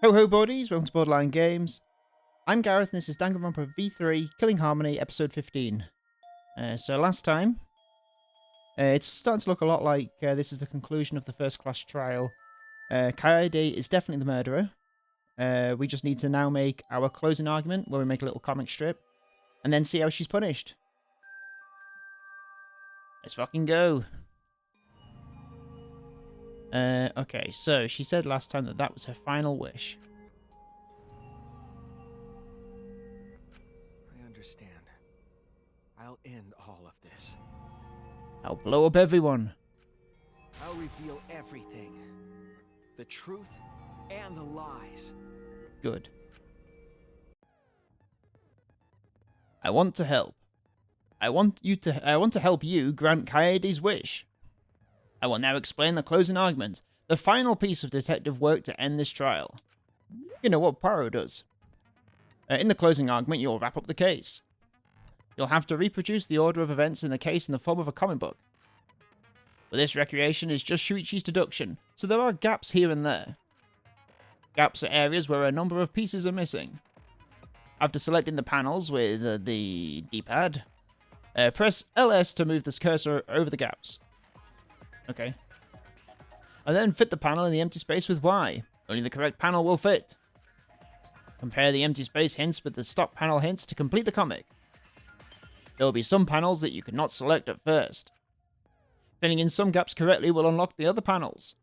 Ho ho buddies, welcome to Borderline Games. I'm Gareth and this is Danganronpa V3 Killing Harmony episode 15. So last time, it's starting to look a lot like this is the conclusion of the first class trial. Kaede is definitely the murderer. We just need to now make our closing argument where we make a little comic strip and then see how she's punished. Let's fucking go. Okay, so she said last time that that was her final wish. I understand. I'll end all of this. I'll blow up everyone. I'll reveal everything. The truth and the lies. Good. I want to help. I want to help you grant Kaede's wish. I will now explain the closing argument, the final piece of detective work to end this trial. You know what Poirot does. In the closing argument, you'll wrap up the case. You'll have to reproduce the order of events in the case in the form of a comic book. But this recreation is just Shuichi's deduction, so there are gaps here and there. Gaps are areas where a number of pieces are missing. After selecting the panels with the D-pad, press LS to move this cursor over the gaps. Okay. And then fit the panel in the empty space with Y. Only the correct panel will fit. Compare the empty space hints with the stock panel hints to complete the comic. There will be some panels that you cannot select at first. Filling in some gaps correctly will unlock the other panels.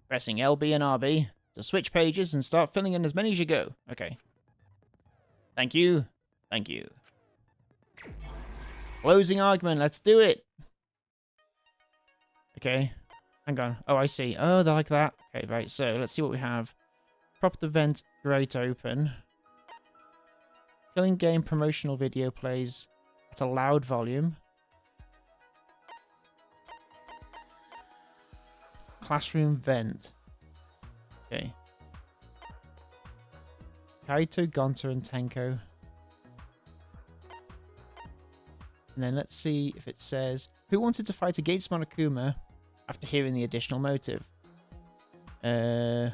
Pressing LB and RB to switch pages and start filling in as many as you go. Okay. Thank you. Thank you. Closing argument, let's do it. Okay, hang on. Oh, I see. Oh, they're like that. Okay, right, so let's see what we have. Prop the vent grate open. Killing game promotional video plays at a loud volume. Classroom vent. Okay. Kaito, Gonta, and Tenko. And then let's see if it says, who wanted to fight against Monokuma after hearing the additional motive? 4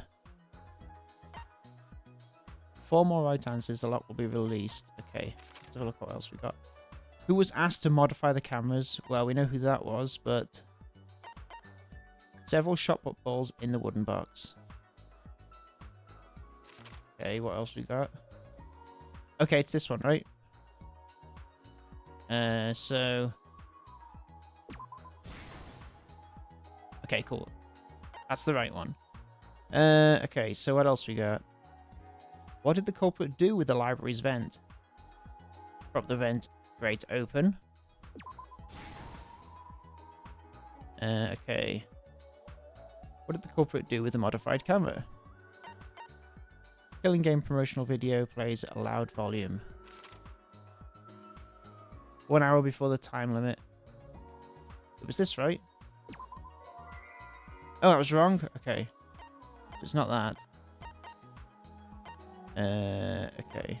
more right answers, the lock will be released. Okay, let's have a look what else we got. Who was asked to modify the cameras? Well, we know who that was, but... several shot put balls in the wooden box. Okay, what else we got? Okay, it's this one, right? So... okay, cool. That's the right one. Okay, so what else we got? What did the culprit do with the library's vent? Prop the vent grate open. Okay. What did the culprit do with the modified camera? Killing game promotional video plays at a loud volume. 1 hour before the time limit. Was this right? Oh, that was wrong? Okay. It's not that. Okay.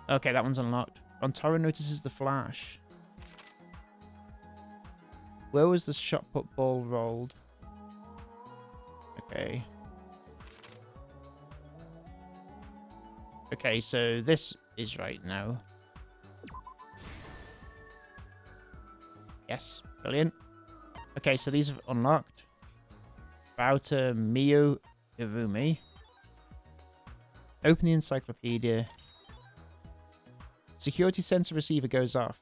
Okay, that one's unlocked. Ontaro notices the flash. Where was the shot put ball rolled? Okay. Okay, so this is right now. Yes, brilliant. Okay, so these are unlocked. Router Mio Irumi. Open the encyclopedia. Security sensor receiver goes off.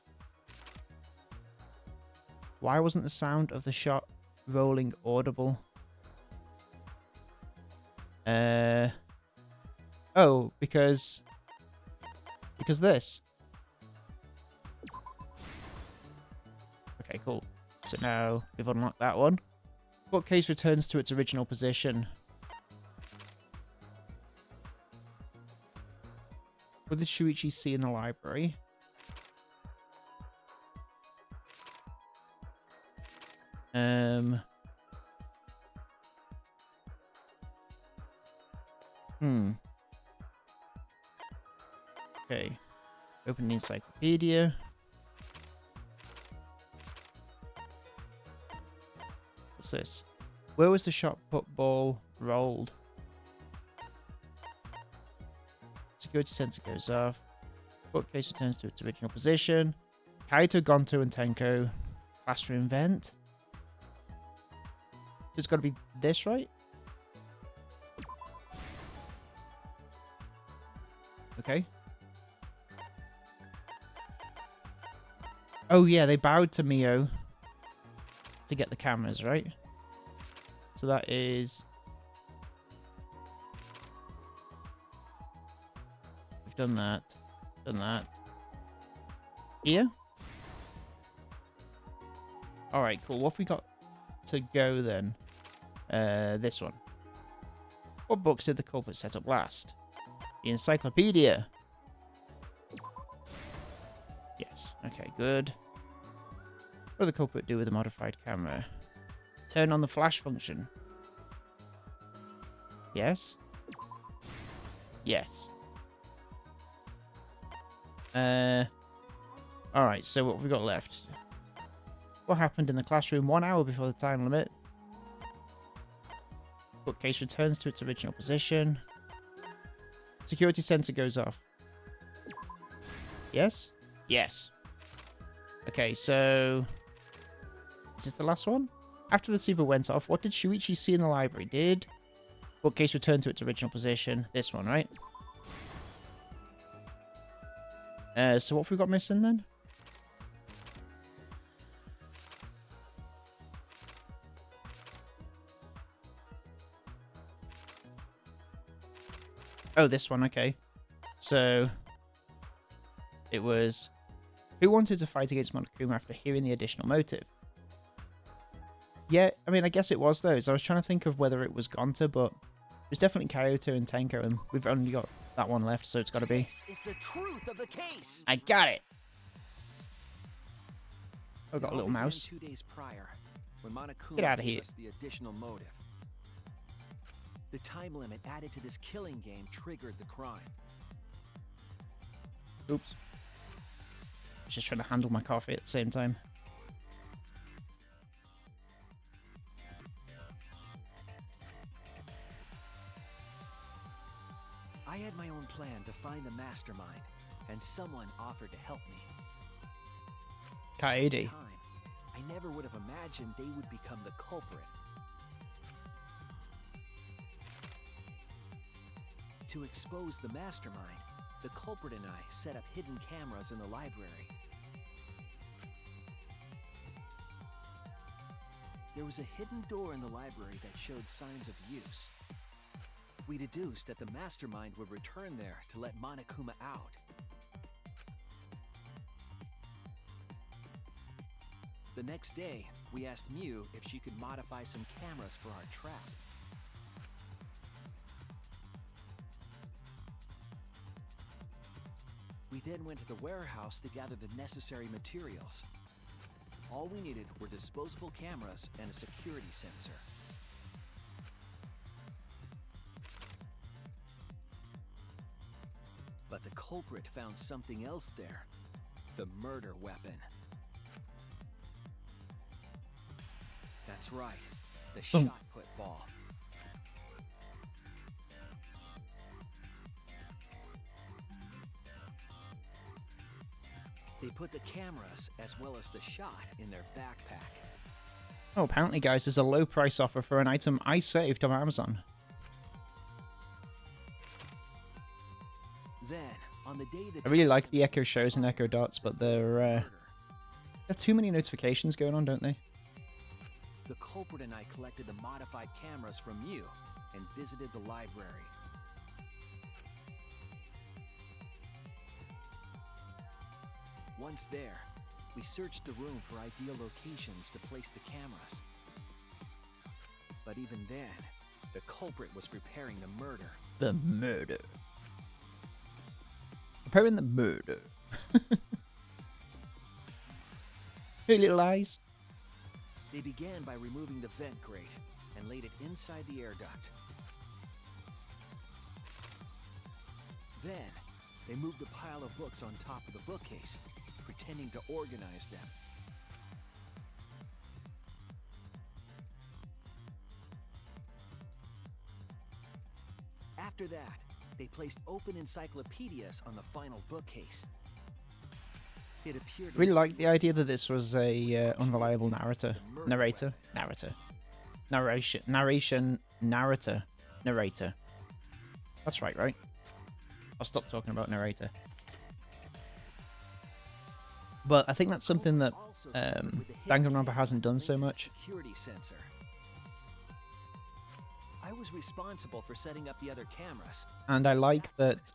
Why wasn't the sound of the shot rolling audible? Oh, because this. Okay, cool. So now we've unlocked that one. Bookcase returns to its original position. What did Shuichi see in the library? Okay. Open the encyclopedia. What's this? Where was the shot put ball rolled? Security sensor goes off. Bookcase returns to its original position. Kaito, Gonto, and Tenko. Classroom vent. It's got to be this, right? Okay. Oh, yeah, they bowed to Mio to get the cameras, right? So that is... We've done that. Done that. Here? Alright, cool. What have we got to go then? This one. What books did the culprit set up last? The encyclopedia. Yes. Okay, good. What did the culprit do with the modified camera? Turn on the flash function. Yes. Yes. Alright, so what have we got left? What happened in the classroom 1 hour before the time limit? Bookcase returns to its original position. Security sensor goes off. Yes? Yes. Okay, so... Is this the last one? After the receiver went off, what did Shuichi see in the library? Did bookcase return to its original position? This one, right? So what have we got missing then? Oh, this one, okay. So, it was... Who wanted to fight against Monokuma after hearing the additional motive? Yeah, I mean, I guess it was those. I was trying to think of whether it was Gonta, but it was definitely Kyoto and Tenko, and we've only got that one left, so it's got to be... This is the truth of the case. I got it! I've got a little Began mouse. 2 days prior, when Monokuma Get outta gave here. us the additional motive. The time limit added to this killing game triggered the crime. Oops. I was just trying to handle my coffee at the same time. I had my own plan to find the mastermind, and someone offered to help me. At the Kaede. time, I never would have imagined they would become the culprit. To expose the mastermind, the culprit and I set up hidden cameras in the library. There was a hidden door in the library that showed signs of use. We deduced that the mastermind would return there to let Monokuma out. The next day, we asked Mew if she could modify some cameras for our trap. We then went to the warehouse to gather the necessary materials. All we needed were disposable cameras and a security sensor. But the culprit found something else there. The murder weapon. That's right. The shot put ball. They put the cameras as well as the shot in their backpack. Oh, apparently, guys, there's a low price offer for an item I saved on Amazon. Then, on the day I really like the Echo shows and Echo dots, but there are too many notifications going on, don't they? The culprit and I collected the modified cameras from you and visited the library. Once there, we searched the room for ideal locations to place the cameras. But even then, the culprit was preparing the murder. The murder. Preparing the murder. Hey, little eyes. They began by removing the vent grate and laid it inside the air duct. Then, they moved a pile of books on top of the bookcase, pretending to organize them. After that, they placed open encyclopedias on the final bookcase. It appeared I really like the idea that this was a unreliable narrator. Narrator. That's right? I'll stop talking about narrator. But I think that's something that Danganronpa hasn't done so much. Security sensor. I was responsible for setting up the other cameras. And I like that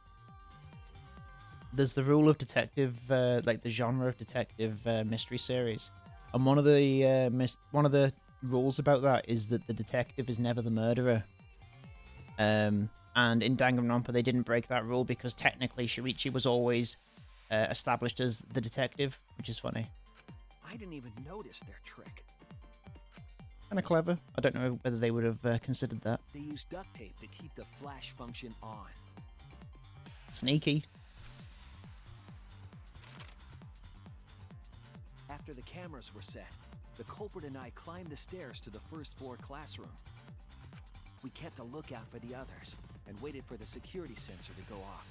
there's the rule of detective, like the genre of detective mystery series, and one of the rules about that is that the detective is never the murderer. And in Danganronpa, they didn't break that rule because technically Shinichi was always established as the detective, which is funny. I didn't even notice their trick. Kind of clever. I don't know whether they would have considered that. They used duct tape to keep the flash function on. Sneaky. After the cameras were set, the culprit and I climbed the stairs to the first floor classroom. We kept a lookout for the others and waited for the security sensor to go off.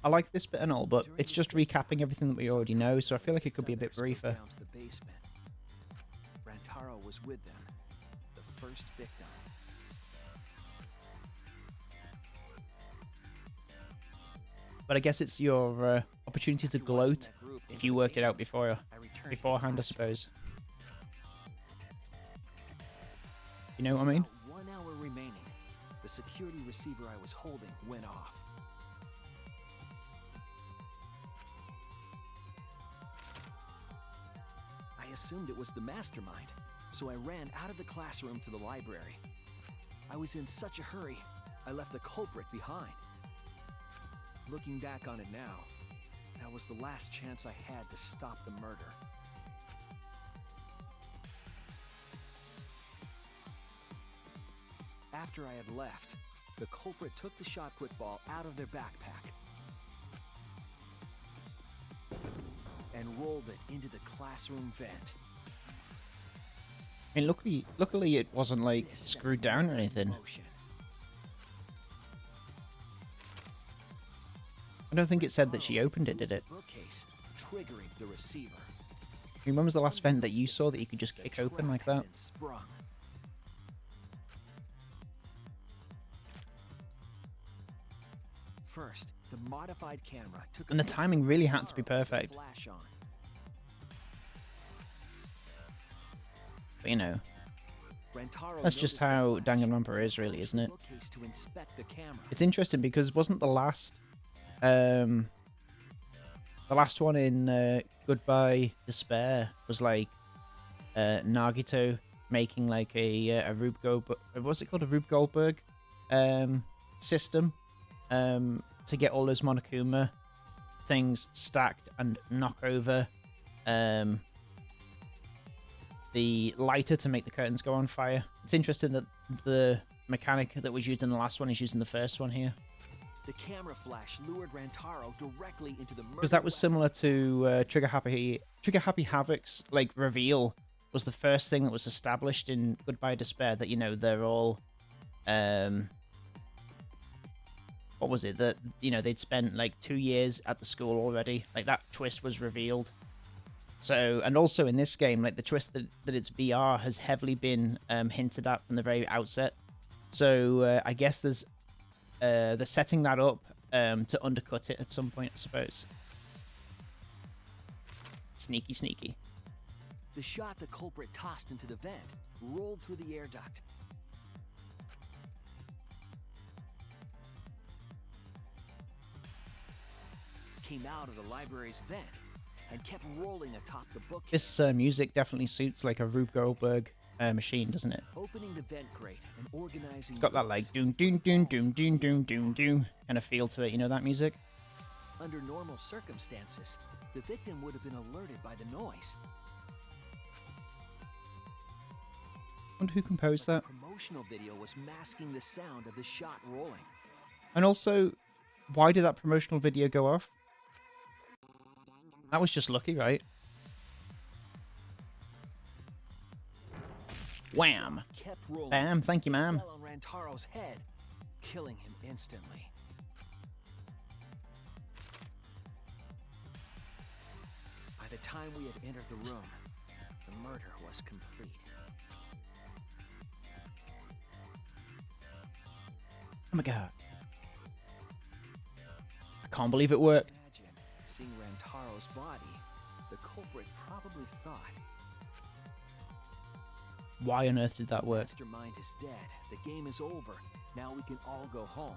I like this bit and all, but it's just recapping everything that we already know, so I feel like it could be a bit Others go briefer. down to the basement. Rantaro was with them, the first victim. But I guess it's your opportunity to gloat if you worked it out beforehand, I suppose. You know what I mean? About 1 hour remaining. The security receiver I was holding went off. I assumed it was the mastermind, so I ran out of the classroom to the library. I was in such a hurry, I left the culprit behind. Looking back on it now, that was the last chance I had to stop the murder. After I had left, the culprit took the shot put ball out of their backpack and rolled it into the classroom vent. I mean, luckily it wasn't like This screwed set down or the anything. motion. I don't think it said that she opened it, did it? Bookcase, triggering the receiver. I mean, when was the last vent that you saw that you could just kick open like that? And sprung. First, the modified camera took And the timing really had to be perfect. Flash on. But you know, Rantaro that's just noticed how the flash Danganronpa is, really, isn't it? bookcase to inspect the camera. It's interesting because wasn't the last one in Goodbye Despair was like Nagito making like a Rube Goldberg, what's it called, a Rube Goldberg system to get all those Monokuma things stacked and knock over the lighter to make the curtains go on fire. It's interesting that the mechanic that was used in the last one is used in the first one here. The camera flash lured Rantaro directly into the murder Because that was weapon. similar to Trigger Happy Havoc's like reveal was the first thing that was established in Goodbye Despair, that, you know, they're all what was it, that, you know, they'd spent like 2 years at the school already. Like that twist was revealed. So, and also in this game, like the twist that it's VR has heavily been hinted at from the very outset. So I guess there's they're setting that up to undercut it at some point, I suppose. Sneaky, sneaky. The shot the culprit tossed into the vent rolled through the air duct. Came out of the library's vent and kept rolling atop the bookcase. This music definitely suits like a Rube Goldberg machine, doesn't it? Opening the vent grate and organizing. It's got that like doom doom doom doom doom doom doom doom kind of feel to it. You know that music? Under normal circumstances, the victim would have been alerted by the noise. Wonder who composed that. The promotional video was masking the sound of the shot rolling. And also, why did that promotional video go off? That was just lucky, right? Wham! kept rolling. Bam, thank you, It ma'am. fell on Rantaro's head, killing him instantly. By the time we had entered the room, the murder was complete. Oh my god. I can't believe it worked. Imagine seeing Rantaro's body. The culprit probably thought, Why on earth did that work? Mastermind is dead. The game is over. Now we can all go home.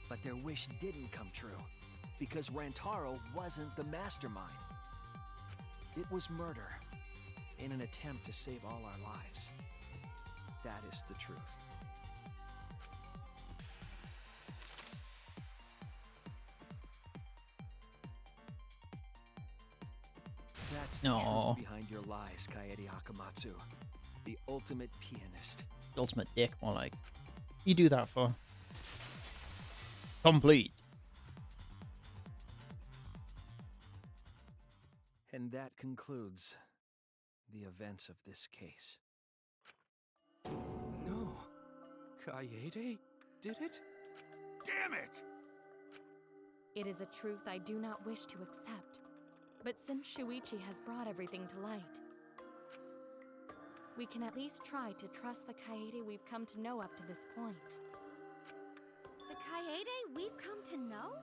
But their wish didn't come true, because Rantaro wasn't the mastermind. It was murder, in an attempt to save all our lives. That is the truth. That's the No. truth behind your lies, Kaede Akamatsu. The ultimate pianist. The ultimate dick, more like. You do that for? Complete. And that concludes the events of this case. No. Kaede did it? Damn it! It is a truth I do not wish to accept. But since Shuichi has brought everything to light, we can at least try to trust the Kaede we've come to know up to this point. The Kaede we've come to know?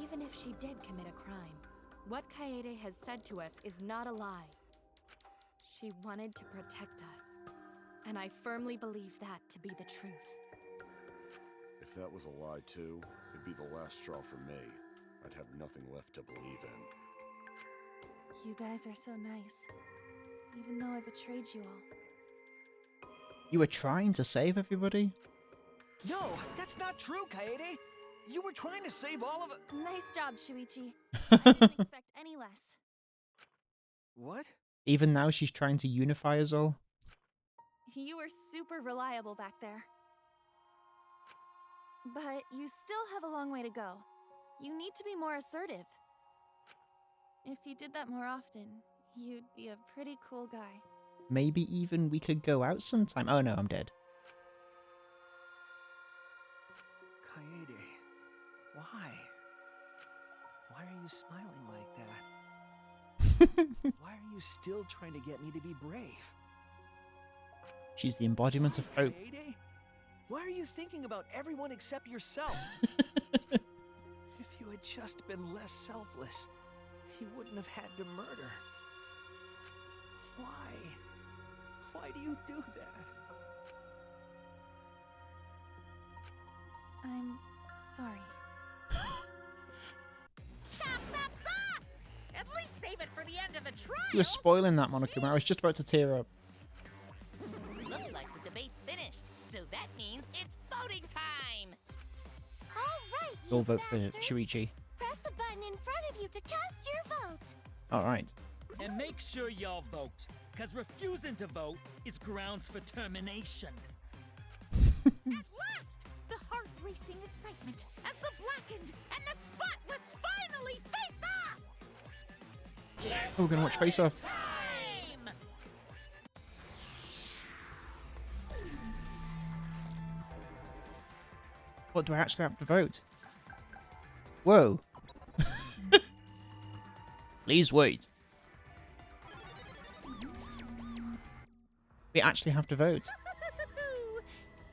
Even if she did commit a crime, what Kaede has said to us is not a lie. She wanted to protect us, and I firmly believe that to be the truth. If that was a lie too, it'd be the last straw for me. I'd have nothing left to believe in. You guys are so nice, even though I betrayed you all. You were trying to save everybody? No, that's not true, Kaede! You were trying to save all of it. Nice job, Shuichi. I didn't expect any less. What? Even now she's trying to unify us all? You were super reliable back there. But you still have a long way to go. You need to be more assertive. If you did that more often, you'd be a pretty cool guy. Maybe even we could go out sometime. Oh no, I'm dead. Kaede, why? Why are you smiling like that? Why are you still trying to get me to be brave? She's the embodiment of hope. Kaede? Why are you thinking about everyone except yourself? If you had just been less selfless, you wouldn't have had to murder. Why? Why do you do that? I'm sorry. Stop! At least save it for the end of the trial! You were spoiling that, Monokuma. I was just about to tear up. Looks like the debate's finished, so that means it's voting time! All right, We'll you vote for bastards. Shuichi. Press the button in front of you to cast your vote. Alright. And make sure y'all vote, because refusing to vote is grounds for termination. At last! The heart-racing excitement as the blackened and the spotless finally face off! Yes, Oh, we're gonna watch Face Off. time! What do I actually have to vote? Whoa. Please wait. We actually have to vote.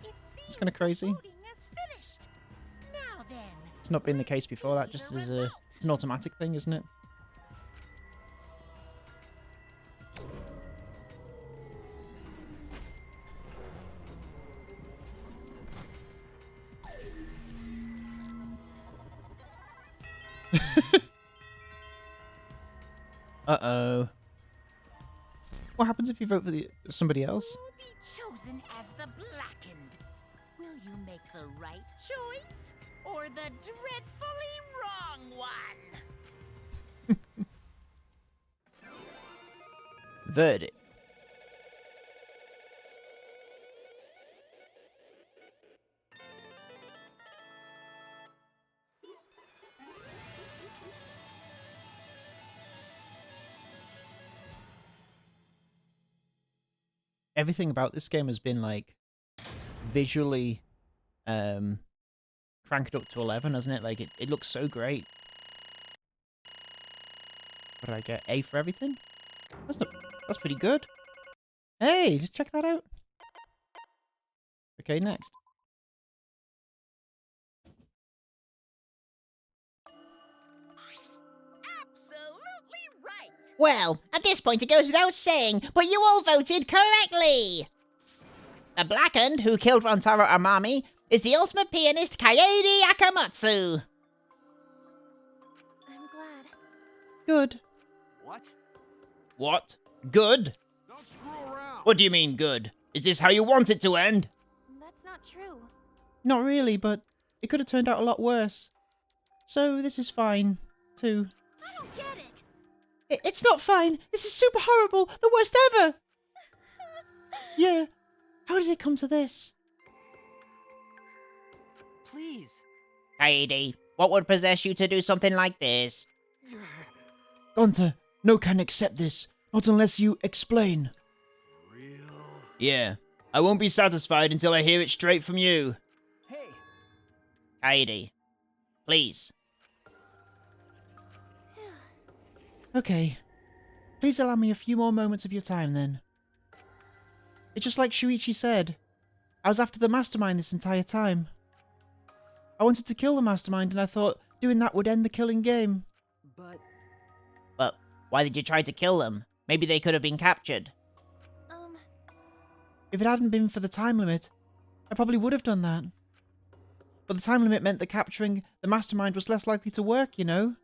It It's kind of crazy. voting is finished. Now then, It's not been the case before. That just is a, it's an automatic thing, isn't it? Uh-oh. What happens if you vote for somebody else? who will be chosen as the blackened? Will you make the right choice or the dreadfully wrong one? Verdict. everything about this game has been like visually cranked up to 11, hasn't it? Like it looks so great. What did I get? A for everything? That's pretty good. Hey, just check that out. Okay, next. Absolutely right. Well, at this point it goes without saying, but you all voted correctly! The Blackened, who killed Rantaro Amami, is the ultimate pianist Kaede Akamatsu! I'm glad. Good. What? What? Good? Don't screw around! What do you mean good? Is this how you want it to end? That's not true. Not really, but it could have turned out a lot worse. So this is fine, too. I don't get it. It's not fine. This is super horrible. The worst ever. Yeah. How did it come to this? Please. Kaede, what would possess you to do something like this? Gunter, no can accept this. Not unless you explain. Real? Yeah. I won't be satisfied until I hear it straight from you. Hey, Kaede, please. Okay. Please allow me a few more moments of your time, then. It's just like Shuichi said. I was after the mastermind this entire time. I wanted to kill the mastermind, and I thought doing that would end the killing game. but But why did you try to kill them? Maybe they could have been captured. If it hadn't been for the time limit, I probably would have done that. But the time limit meant that capturing the mastermind was less likely to work, you know?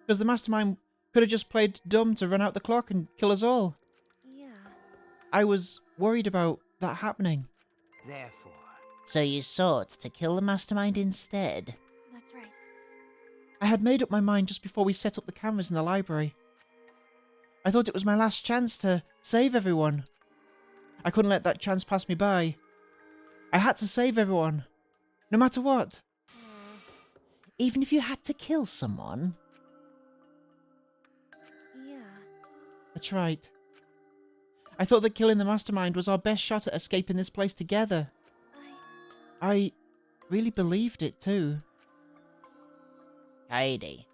Because the mastermind could have just played dumb to run out the clock and kill us all. Yeah. I was worried about that happening. therefore. So you sought to kill the mastermind instead. That's right. I had made up my mind just before we set up the cameras in the library. I thought it was my last chance to save everyone. I couldn't let that chance pass me by. I had to save everyone, no matter what. Even if you had to kill someone? Yeah. That's right. I thought that killing the mastermind was our best shot at escaping this place together. I really believed it too. Kaede.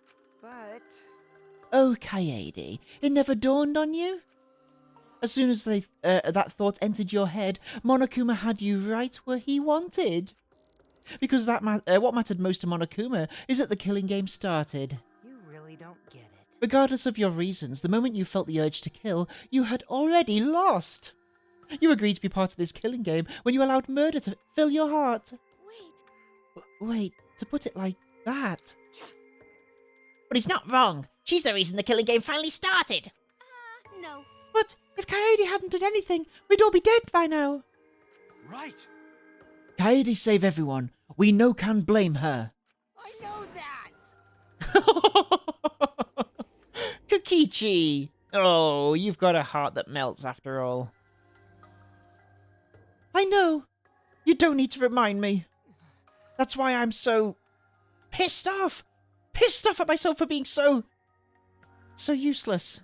But Oh, Kaede, it never dawned on you? As soon as that thought entered your head, Monokuma had you right where he wanted. Because what mattered most to Monokuma is that the killing game started. You really don't get it. Regardless of your reasons, the moment you felt the urge to kill, you had already lost. You agreed to be part of this killing game when you allowed murder to fill your heart. Wait. Wait, to put it like that. But he's not wrong. She's the reason the killing game finally started. No. But if Kaede hadn't done anything, we'd all be dead by now. Right! Kaede save everyone. We no can blame her. I know that! Kokichi! Oh, you've got a heart that melts after all. I know. You don't need to remind me. That's why I'm so pissed off. Pissed off at myself for being so useless.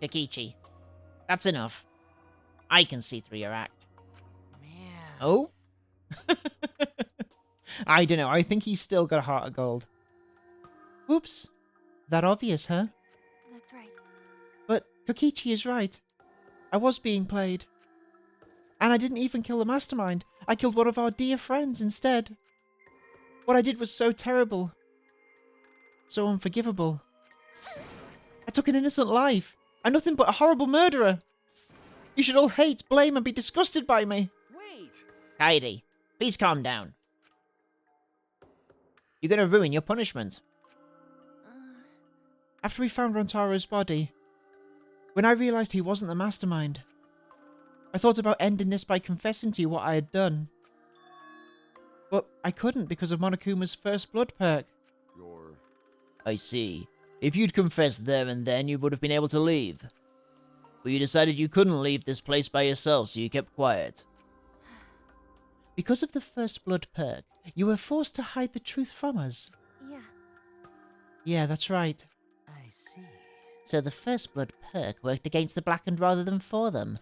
Kokichi, that's enough. I can see through your act. Man. Oh? I don't know. I think he's still got a heart of gold. Whoops. That obvious, huh? That's right. But Kokichi is right. I was being played. And I didn't even kill the mastermind. I killed one of our dear friends instead. What I did was so terrible. So unforgivable. I took an innocent life. I'm nothing but a horrible murderer. You should all hate, blame, and be disgusted by me. wait. Kaede, please calm down. You're gonna ruin your punishment. After we found Rontaro's body, when I realized he wasn't the mastermind, I thought about ending this by confessing to you what I had done. But I couldn't because of Monokuma's first blood perk. I see. If you'd confessed there and then, you would have been able to leave. But you decided you couldn't leave this place by yourself, so you kept quiet. Because of the first blood perk, you were forced to hide the truth from us. Yeah. Yeah, that's right. I see. So the First Blood perk worked against the Blackened rather than for them.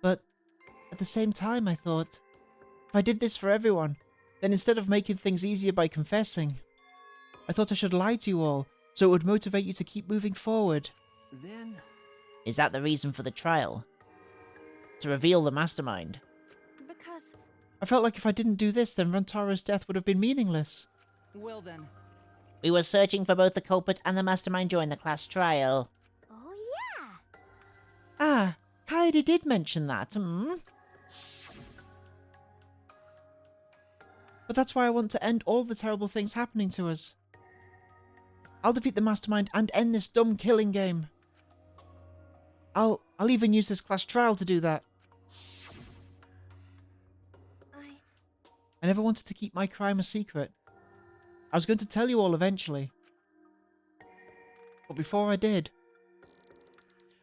But at the same time, I thought, if I did this for everyone, then instead of making things easier by confessing, I thought I should lie to you all, so it would motivate you to keep moving forward. Then... Is that the reason for the trial? To reveal the mastermind? Because I felt like if I didn't do this, then Rantaro's death would have been meaningless. Well then, We were searching for both the culprit and the mastermind during the class trial. oh yeah. Ah, Kaede did mention that, But that's why I want to end all the terrible things happening to us. I'll defeat the mastermind and end this dumb killing game. I'll even use this class trial to do that. I never wanted to keep my crime a secret. I was going to tell you all eventually. But before I did,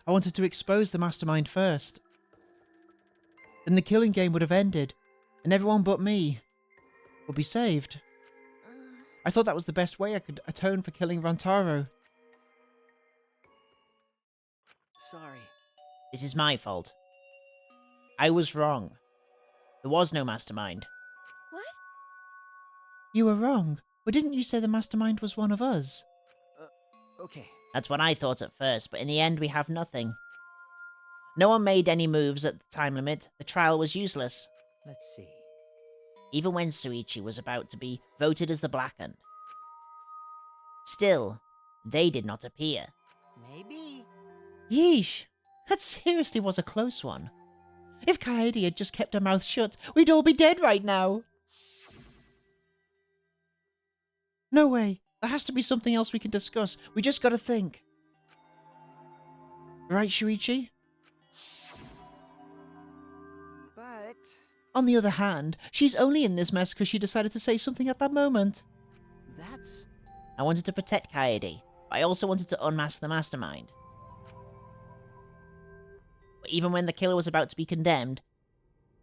I wanted to expose the mastermind first. Then the killing game would have ended, and everyone but me would be saved. I thought that was the best way I could atone for killing Rantaro. Sorry. This is my fault. I was wrong. There was no mastermind. What? You were wrong. But didn't you say the mastermind was one of us? Okay. That's what I thought at first, but in the end we have nothing. No one made any moves at the time limit. The trial was useless. Let's see. Even when Suichi was about to be voted as the Blackened. Still, they did not appear. Maybe. Yeesh. That seriously was a close one. If Kaede had just kept her mouth shut, we'd all be dead right now. No way. There has to be something else we can discuss. We just gotta think. Right, Shuichi? But... On the other hand, she's only in this mess because she decided to say something at that moment. That's... I wanted to protect Kaede, but I also wanted to unmask the mastermind. But even when the killer was about to be condemned,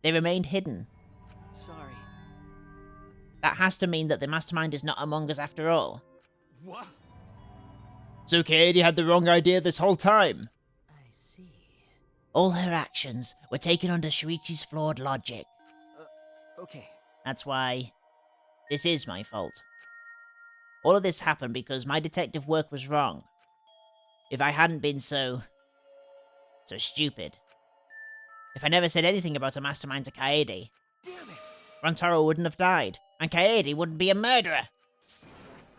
they remained hidden. Sorry. That has to mean that the mastermind is not among us after all. What? So Kaede had the wrong idea this whole time. I see. All her actions were taken under Shuichi's flawed logic. Okay. That's why this is my fault. All of this happened because my detective work was wrong. If I hadn't been so stupid. If I never said anything about a mastermind to Kaede, Damn it! Rantaro wouldn't have died, and Kaede wouldn't be a murderer.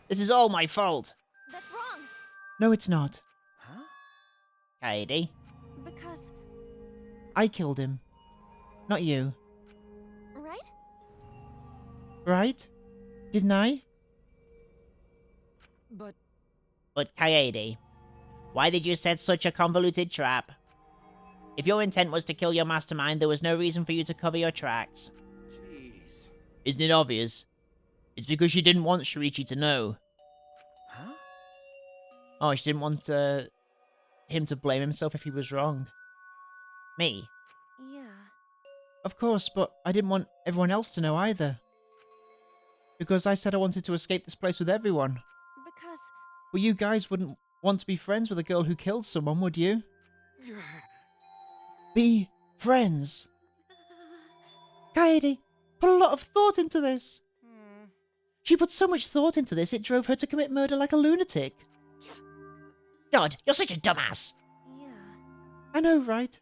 This is all my fault. That's wrong. No, it's not. Huh? Kaede, Because, I killed him. Not you. right? Right? Didn't I? but Kaede, why did you set such a convoluted trap? If your intent was to kill your mastermind, there was no reason for you to cover your tracks. Jeez. Isn't it obvious? It's because she didn't want Shuichi to know. Huh? Oh, she didn't want him to blame himself if he was wrong. Me? Yeah. Of course, but I didn't want everyone else to know either. Because I said I wanted to escape this place with everyone. Because, Well, you guys wouldn't want to be friends with a girl who killed someone, would you? Be friends. Kaede put a lot of thought into this. She put so much thought into this, it drove her to commit murder like a lunatic. God, you're such a dumbass! yeah. I know, right?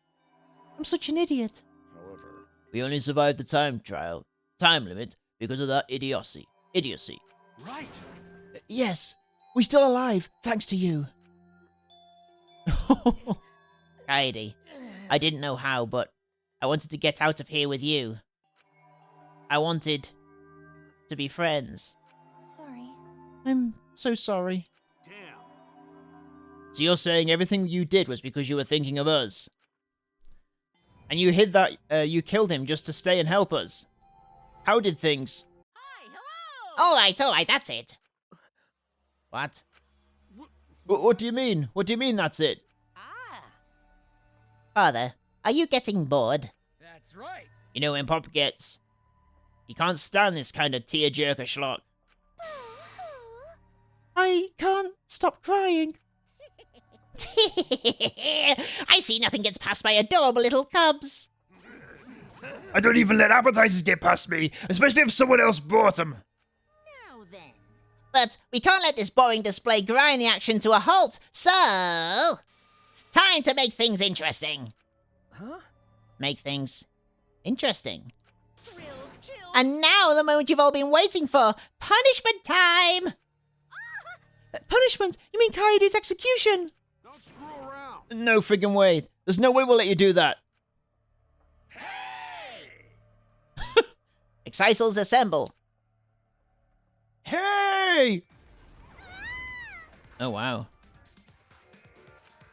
I'm such an idiot. However, We only survived the time limit, because of that idiocy. Right. Yes, we're still alive, thanks to you. Kaede, I didn't know how, but I wanted to get out of here with you. I wanted to be friends. Sorry. I'm so sorry. Damn. So you're saying everything you did was because you were thinking of us? And you hid that you killed him just to stay and help us? How did things... Hi, hello! Alright, that's it. What? What do you mean? What do you mean that's it? Ah, Father, are you getting bored? That's right. You know when Pop gets... He can't stand this kind of tear-jerker schlock. I can't stop crying. I see nothing gets past my adorable little cubs. I don't even let appetizers get past me, especially if someone else brought them. Now then. But we can't let this boring display grind the action to a halt, so... Time to make things interesting. Huh? Make things interesting. Thrills, chills. And now the moment you've all been waiting for. Punishment time! Punishment? You mean Kaede's execution? Don't screw around. No friggin' way. There's no way we'll let you do that. Excisals assemble. Hey! Oh, wow.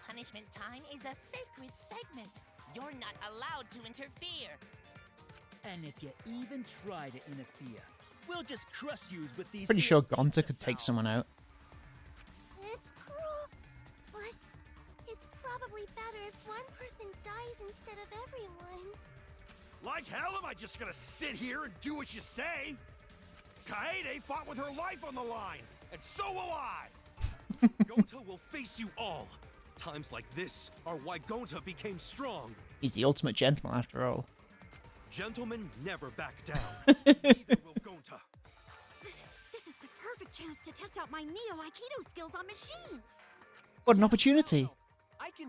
Punishment time is a sacred segment. You're not allowed to interfere. And if you even try to interfere, we'll just crush you with these. Pretty sure Gonta could take someone out. It's cruel, but it's probably better if one person dies instead of everyone. Like hell am I just gonna sit here and do what you say? Kaede fought with her life on the line, and so will I! Gonta will face you all. Times like this are why Gonta became strong. He's the ultimate gentleman after all. Gentlemen never back down. Neither will Gonta. This is the perfect chance to test out my Neo Aikido skills on machines. What an opportunity. I can.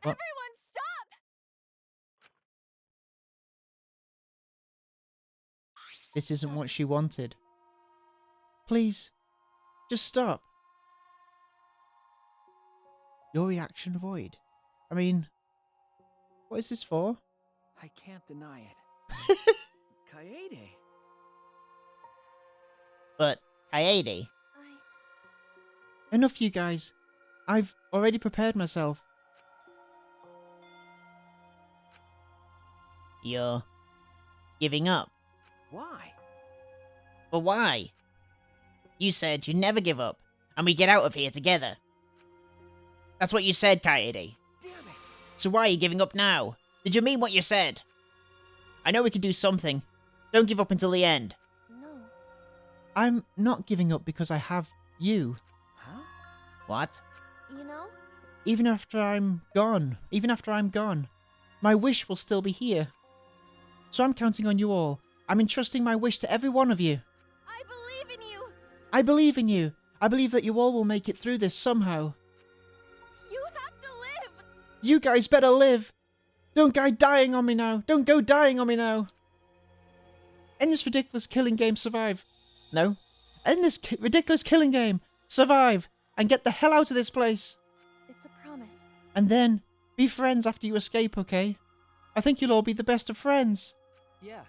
What? Everyone, stop! This isn't what she wanted. Please, just stop. Your reaction void. I mean, what is this for? I can't deny it. Kaede. But, Kaede, Enough, you guys. I've already prepared myself. you're giving up. Why? But why? You said you'd never give up, and we get out of here together. That's what you said, Kaede. Damn it. So why are you giving up now? Did you mean what you said? I know we could do something. Don't give up until the end. No. I'm not giving up because I have you. Huh? What? You know? Even after I'm gone, my wish will still be here. So I'm counting on you all. I'm entrusting my wish to every one of you. I believe in you! I believe in you. I believe that you all will make it through this somehow. You have to live! You guys better live. Don't go dying on me now. Don't go dying on me now. End this ridiculous killing game, survive. No. End this ridiculous killing game, survive, and get the hell out of this place. It's a promise. And then, be friends after you escape, okay? I think you'll all be the best of friends. Yeah.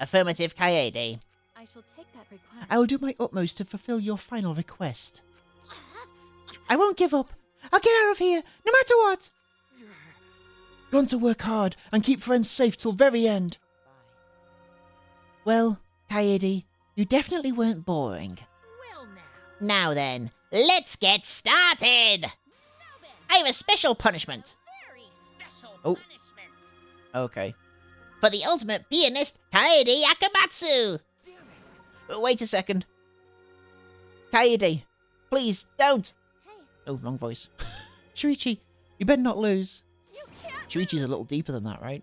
Affirmative, Kaede. I shall take that request. I will do my utmost to fulfill your final request. I won't give up. I'll get out of here, no matter what. Gone to work hard and keep friends safe till very end. Well, Kaede, you definitely weren't boring. Well now. Now then, let's get started! I have a special punishment. Very special Oh. punishment. Okay. For the ultimate pianist, Kaede Akamatsu! Wait a second. Kaede, please, don't! Hey, Oh, wrong voice. Shuichi, you better not lose. you can't! Shuichi's a little deeper than that, right?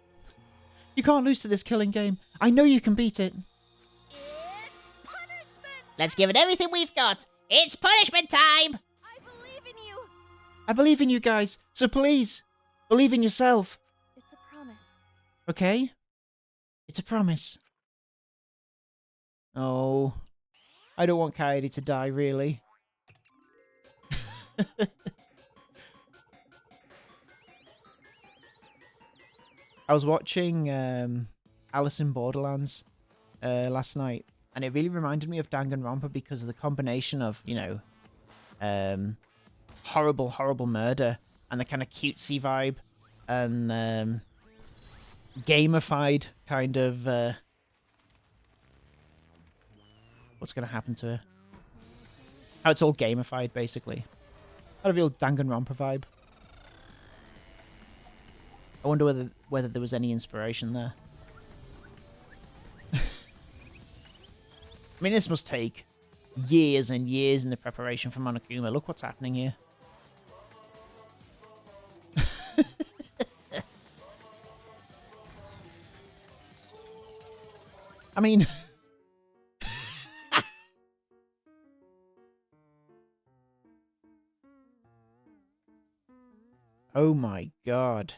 You can't lose to this killing game. I know you can beat it. It's punishment! Let's give it everything we've got! It's punishment time! I believe in you! I believe in you guys, so please, believe in yourself. It's a promise. Okay? It's a promise. Oh. I don't want Kaede to die, really. I was watching Alice in Borderlands last night, and it really reminded me of Danganronpa because of the combination of, you know, horrible, horrible murder and the kind of cutesy vibe and gamified kind of what's going to happen to her. How it's all gamified, basically. Had a real Danganronpa vibe. I wonder whether there was any inspiration there. I mean, this must take years and years in the preparation for Monokuma. Look what's happening here. I mean... oh my god.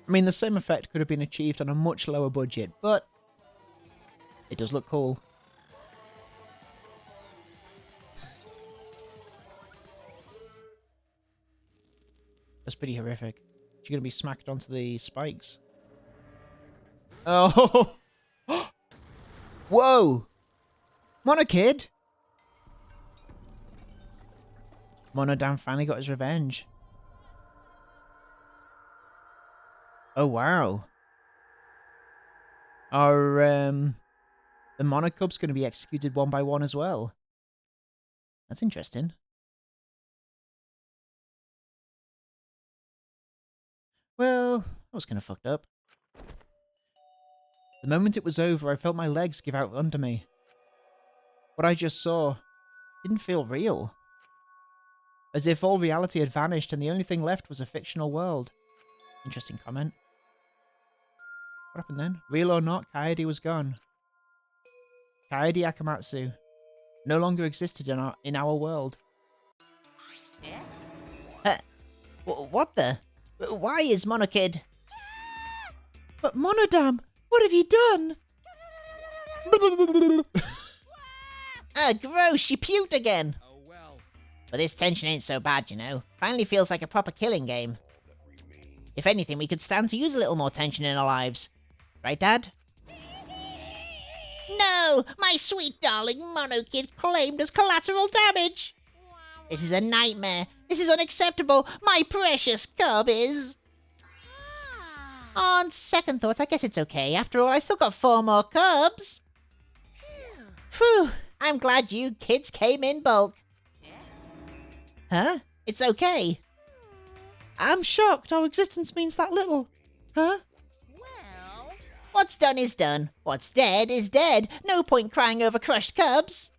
I mean, the same effect could have been achieved on a much lower budget, but it does look cool. That's pretty horrific. She's gonna be smacked onto the spikes. Oh! Whoa! Monokid! Monodam finally got his revenge. Oh, wow. Are, the Monokubs going to be executed one by one as well? That's interesting. Well, that was kind of fucked up. The moment it was over, I felt my legs give out under me. What I just saw didn't feel real. As if all reality had vanished and the only thing left was a fictional world. Interesting comment. What happened then? Real or not, Kaede was gone. Kaede Akamatsu no longer existed in our world. What the? Why is Monokid? But Monodam, what have you done? Gross, she puked again. Oh well. But this tension ain't so bad, you know. Finally feels like a proper killing game. If anything, we could stand to use a little more tension in our lives. Right, Dad? No! My sweet darling Monokid claimed as collateral damage! This is a nightmare. This is unacceptable. My precious cub is... On second thoughts, I guess it's okay. After all, I still got 4 more cubs. Phew. I'm glad you kids came in bulk. Huh? It's okay. I'm shocked our existence means that little. Huh? What's done is done. What's dead is dead. No point crying over crushed cubs.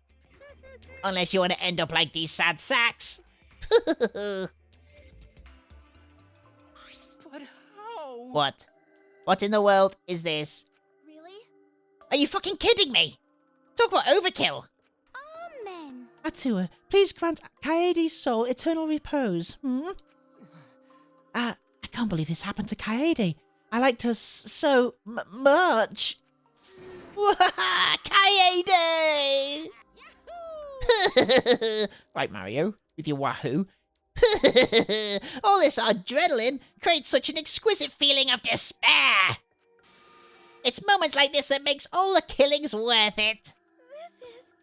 Unless you want to end up like these sad sacks. But how? What? What in the world is this? Really? Are you fucking kidding me? Talk about overkill. Amen. Atua, please grant Kaede's soul eternal repose. I can't believe this happened to Kaede. I liked her so much. Kaede! Right, Mario, with your wahoo. All this adrenaline creates such an exquisite feeling of despair. It's moments like this that makes all the killings worth it.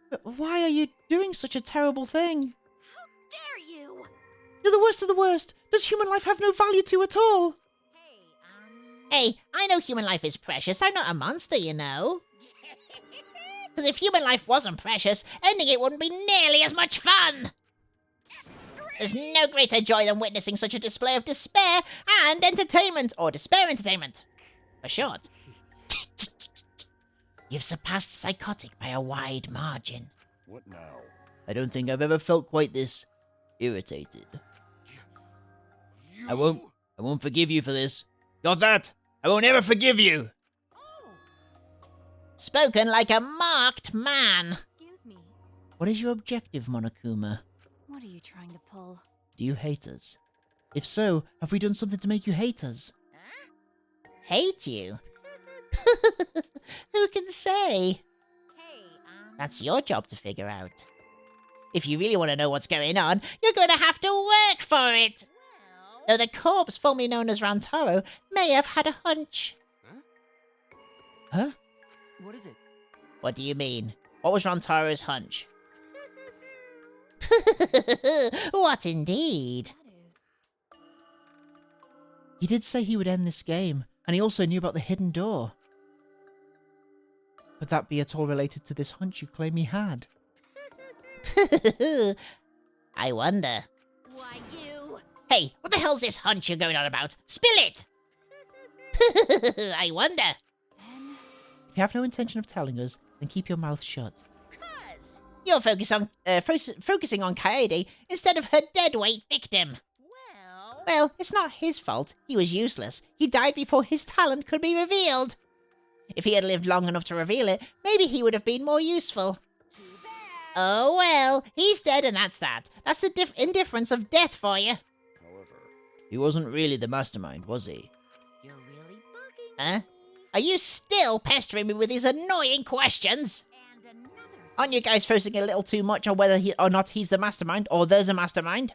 But why are you doing such a terrible thing? How dare you? You're the worst of the worst. Does human life have no value to you at all? Hey, I know human life is precious. I'm not a monster, you know. Because if human life wasn't precious, ending it wouldn't be nearly as much fun. There's no greater joy than witnessing such a display of despair and entertainment, or despair entertainment, for short. You've surpassed psychotic by a wide margin. What now? I don't think I've ever felt quite this irritated. I won't forgive you for this. Got that? I won't ever forgive you! Spoken like a marked man. Excuse me. What is your objective, Monokuma? What are you trying to pull? Do you hate us? If so, have we done something to make you hate us? Hate you? Who can say? That's your job to figure out. If you really want to know what's going on, you're going to have to work for it. Though the corpse formerly known as Rantaro may have had a hunch. Huh? What is it? What do you mean? What was Rantaro's hunch? What indeed? He did say he would end this game, and he also knew about the hidden door. Would that be at all related to this hunch you claim he had? I wonder. Why, you... Hey, what the hell's this hunch you're going on about? Spill it! I wonder. Then If you have no intention of telling us, then keep your mouth shut. Cuz, You're focusing on Kaede instead of her deadweight victim. well, Well, it's not his fault. He was useless. He died before his talent could be revealed. If he had lived long enough to reveal it, maybe he would have been more useful. too bad. Oh well, he's dead and that's that. That's the indifference of death for you. However, He wasn't really the mastermind, was he? You're really bugging Huh? me. Are you still pestering me with these annoying questions? And another. Aren't you guys focusing a little too much on whether or not he's the mastermind, or there's a mastermind?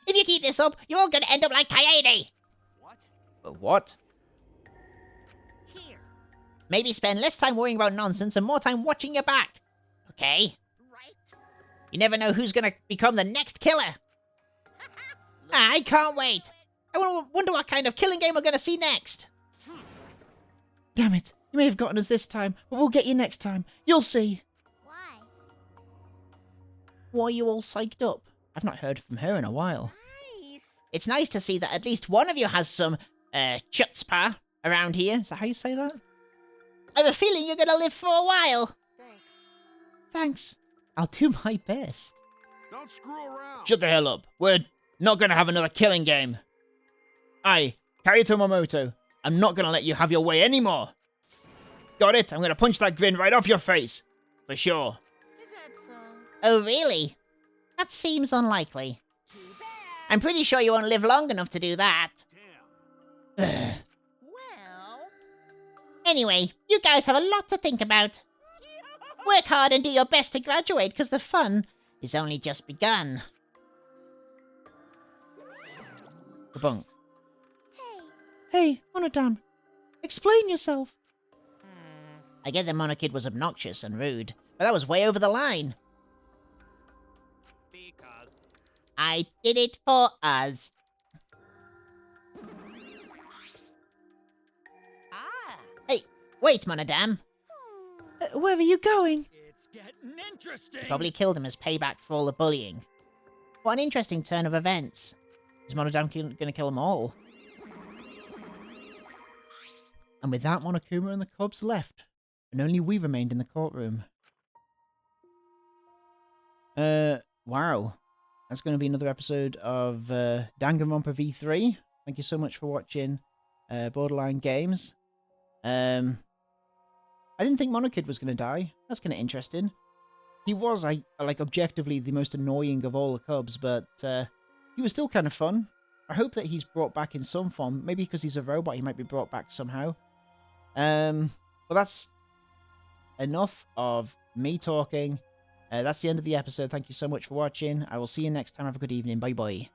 If you keep this up, you're all gonna end up like Kaede. What? What? Here. Maybe spend less time worrying about nonsense and more time watching your back. Okay? Right? You never know who's gonna become the next killer. I can't wait. I wonder what kind of killing game we're gonna see next. Damn it. You may have gotten us this time, but we'll get you next time. You'll see. Why? Why are you all psyched up? I've not heard from her in a while. Nice. It's nice to see that at least one of you has some, chutzpah around here. Is that how you say that? I have a feeling you're gonna live for a while. Thanks. Thanks. I'll do my best. don't screw around. Shut the hell up. We're not gonna have another killing game. I, Kaito Momoto, I'm not gonna let you have your way anymore. Got it? I'm gonna punch that grin right off your face. For sure. is that so? Oh, really? That seems unlikely. Too bad. I'm pretty sure you won't live long enough to do that. Damn. Well. Anyway, you guys have a lot to think about. Work hard and do your best to graduate, because the fun is only just begun. Kabunk. Hey, Hey, Monodam. Explain yourself. I get the Monokid was obnoxious and rude, but that was way over the line. Because I did it for us. Ah. Hey, wait, Monodam. Where are you going? it's getting interesting. Probably killed him as payback for all the bullying. What an interesting turn of events. Is Monodam gonna kill them all? And with that, Monokuma and the Cubs left, and only we remained in the courtroom. Wow. That's going to be another episode of Danganronpa V3. Thank you so much for watching Borderline Games. I didn't think Monokid was going to die. That's kind of interesting. He was, like, objectively the most annoying of all the Cubs, but he was still kind of fun. I hope that he's brought back in some form. Maybe because he's a robot, he might be brought back somehow. But that's enough of me talking. That's the end of the episode. Thank you so much for watching. I will see you next time. Have a good evening. Bye bye.